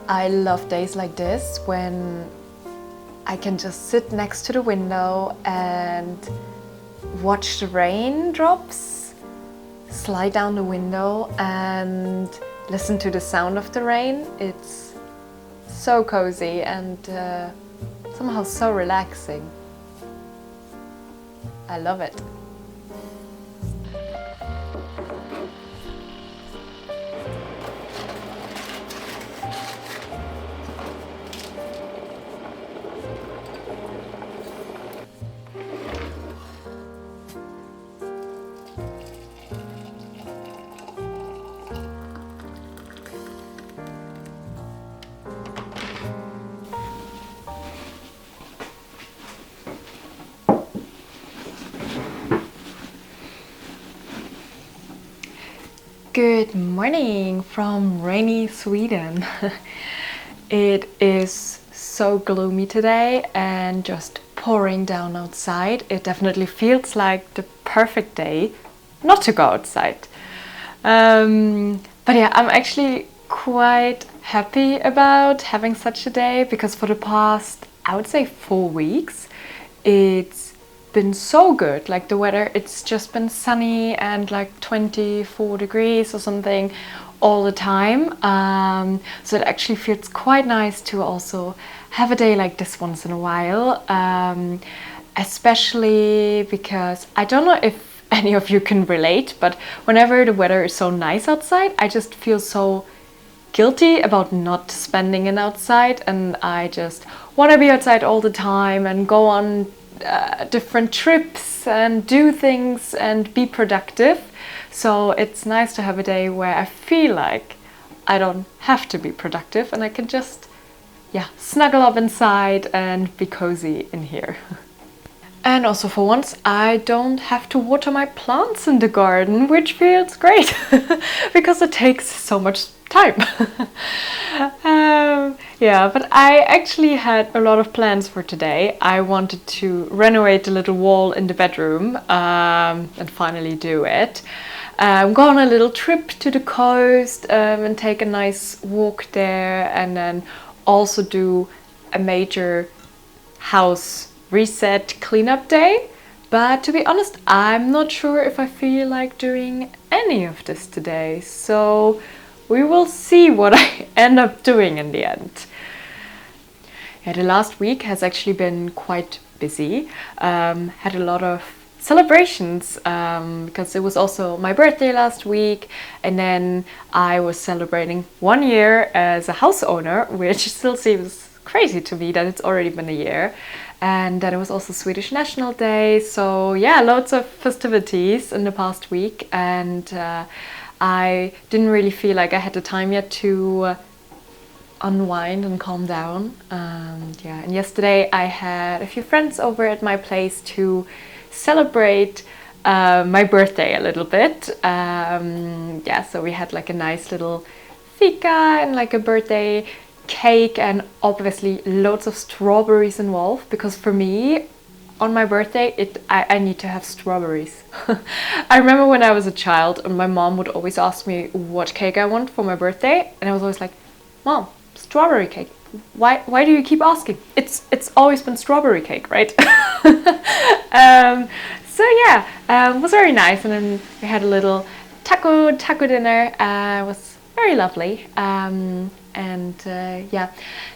I love days like this when I can just sit next to the window and watch the raindrops slide down the window and listen to the sound of the rain. It's so cozy and somehow so relaxing. I love it. Good morning from rainy Sweden. It is so gloomy today and just pouring down outside. It definitely feels like the perfect day not to go outside. But yeah, I'm actually quite happy about having such a day because for the past, I would say 4 weeks, it's been so good. Like the weather, it's just been sunny and like 24 degrees or something all the time. So it actually feels quite nice to also have a day like this once in a while, especially because I don't know if any of you can relate, but whenever the weather is so nice outside, I just feel so guilty about not spending it outside, and I just want to be outside all the time and go on different trips and do things and be productive. So it's nice to have a day where I feel like I don't have to be productive and I can just snuggle up inside and be cozy in here. And also for once I don't have to water my plants in the garden, which feels great because it takes so much time. But I actually had a lot of plans for today. I wanted to renovate the little wall in the bedroom and finally do it. Go on a little trip to the coast and take a nice walk there, and then also do a major house reset cleanup day. But to be honest, I'm not sure if I feel like doing any of this today. So we will see what I end up doing in the end. Yeah, the last week has actually been quite busy. Had a lot of celebrations because it was also my birthday last week, and then I was celebrating 1 year as a house owner, which still seems crazy to me that it's already been a year. And then it was also Swedish National Day. So yeah, loads of festivities in the past week, and I didn't really feel like I had the time yet to unwind and calm down. And yesterday I had a few friends over at my place to celebrate my birthday a little bit. So we had like a nice little fika and like a birthday cake, and obviously loads of strawberries involved, because for me on my birthday I need to have strawberries. I remember when I was a child and my mom would always ask me what cake I want for my birthday, and I was always like, Mom, strawberry cake. Why do you keep asking? It's always been strawberry cake, right? It was very nice, and then we had a little taco dinner. It was very lovely.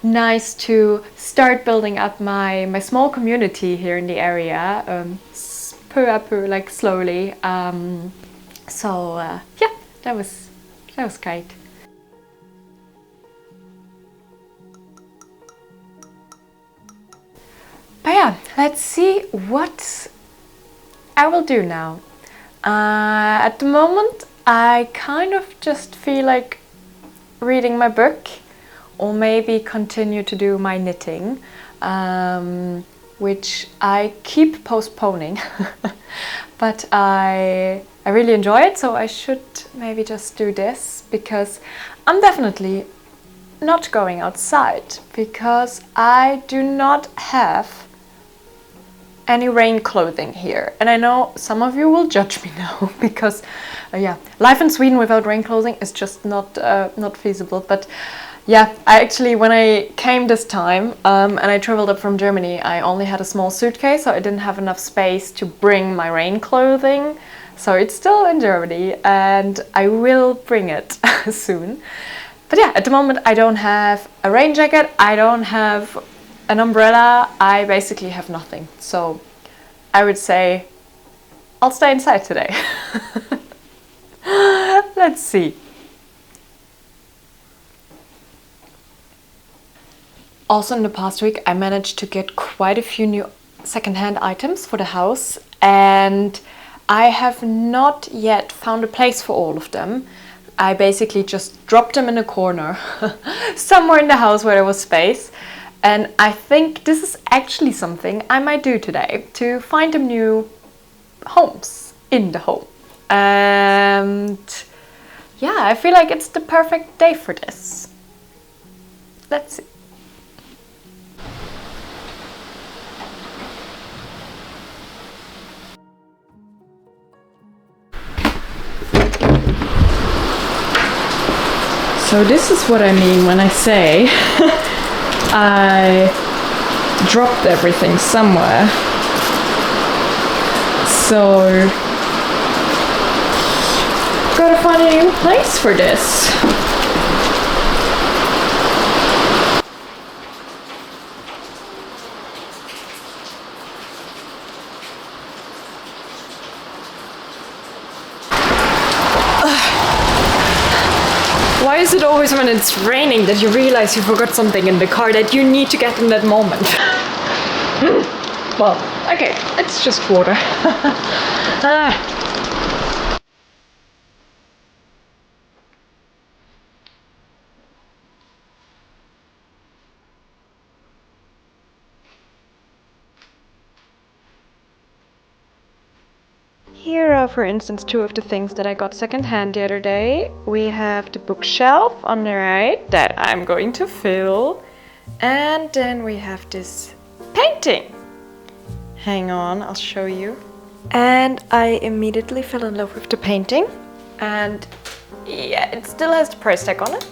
Nice to start building up my small community here in the area, peu à peu, like slowly. That was great. But yeah, let's see what I will do now. At the moment, I kind of just feel like reading my book, or maybe continue to do my knitting, which I keep postponing. But I really enjoy it, so I should maybe just do this, because I'm definitely not going outside because I do not have any rain clothing here. And I know some of you will judge me now because life in Sweden without rain clothing is just not feasible. But Yeah, I actually, when I came this time and I traveled up from Germany, I only had a small suitcase, so I didn't have enough space to bring my rain clothing. So it's still in Germany and I will bring it soon. But yeah, at the moment I don't have a rain jacket, I don't have an umbrella, I basically have nothing. So I would say I'll stay inside today. Let's see. Also in the past week I managed to get quite a few new secondhand items for the house, and I have not yet found a place for all of them. I basically just dropped them in a corner somewhere in the house where there was space, and I think this is actually something I might do today to find them new homes in the home. And yeah, I feel like it's the perfect day for this. Let's see. So this is what I mean when I say I dropped everything somewhere. So gotta find a new place for this. Why is it always when it's raining that you realize you forgot something in the car that you need to get in that moment? Well, okay, it's just water. Here are, for instance, two of the things that I got secondhand the other day. We have the bookshelf on the right that I'm going to fill. And then we have this painting. Hang on, I'll show you. And I immediately fell in love with the painting. And yeah, it still has the price tag on it.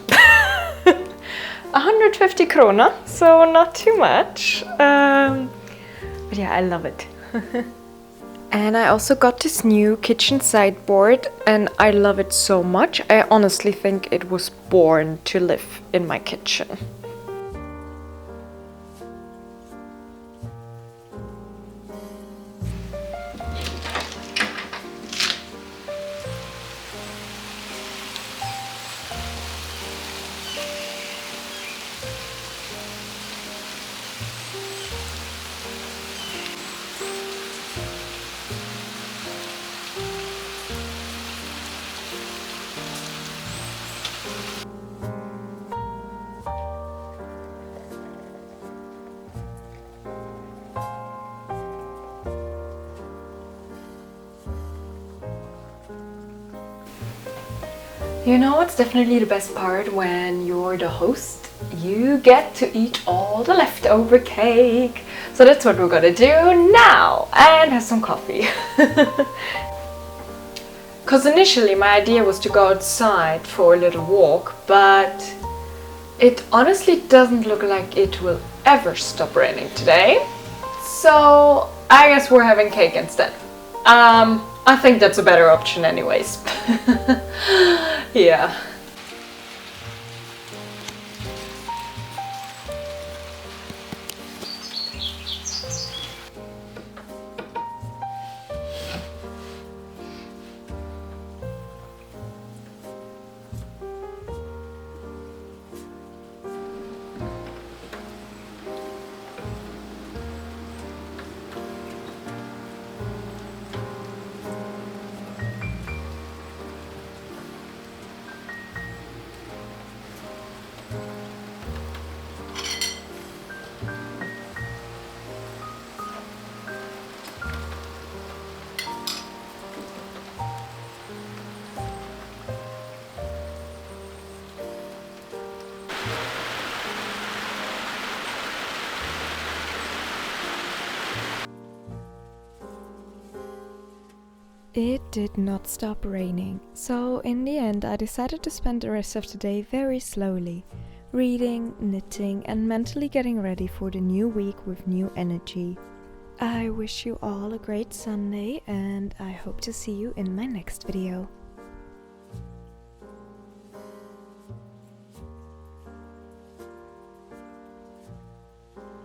150 krona, so not too much. But yeah, I love it. And I also got this new kitchen sideboard and I love it so much. I honestly think it was born to live in my kitchen. You know what's definitely the best part when you're the host? You get to eat all the leftover cake. So that's what we're gonna do now and have some coffee. Because initially my idea was to go outside for a little walk, but it honestly doesn't look like it will ever stop raining today. So I guess we're having cake instead. I think that's a better option anyways. Yeah. It did not stop raining, so in the end I decided to spend the rest of the day very slowly, reading, knitting, and mentally getting ready for the new week with new energy. I wish you all a great Sunday, and I hope to see you in my next video.